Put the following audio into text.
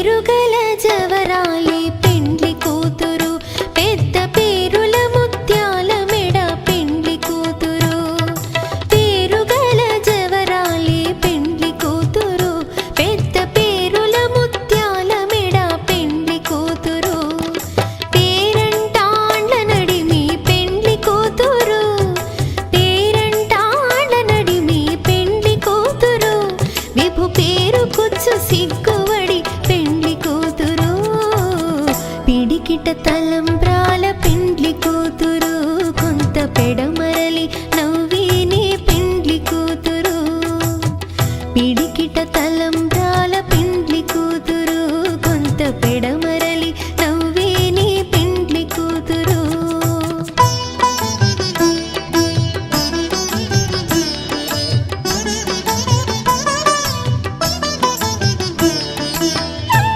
పేరుగల జవరాలి పెండ్లి కూతురు పెద్ద పేరుల ముత్యాల మెడ పెండ్లి కూతురు పేరుగల జవరాలి పెండ్లి కూతురు పెద్ద పేరుల ముత్యాల మెడ పెండ్లి కూతురు పేరంటాండ్ల నడిమి పెండ్లి కూతురు పేరంటాండ్ల నడిమి పెండ్లి కూతురు విభు పేరు కుచ్చు సిగ్గువడి పెండ్లి కూతురు పిడికిట తలంబ్రాల పెండ్లి కూతురు కొంత పెడమరలి నవ్విని పెండ్లి కూతురు పిడికిట తలంబ్రాల పెండ్లి కూతురు కొంత పెడ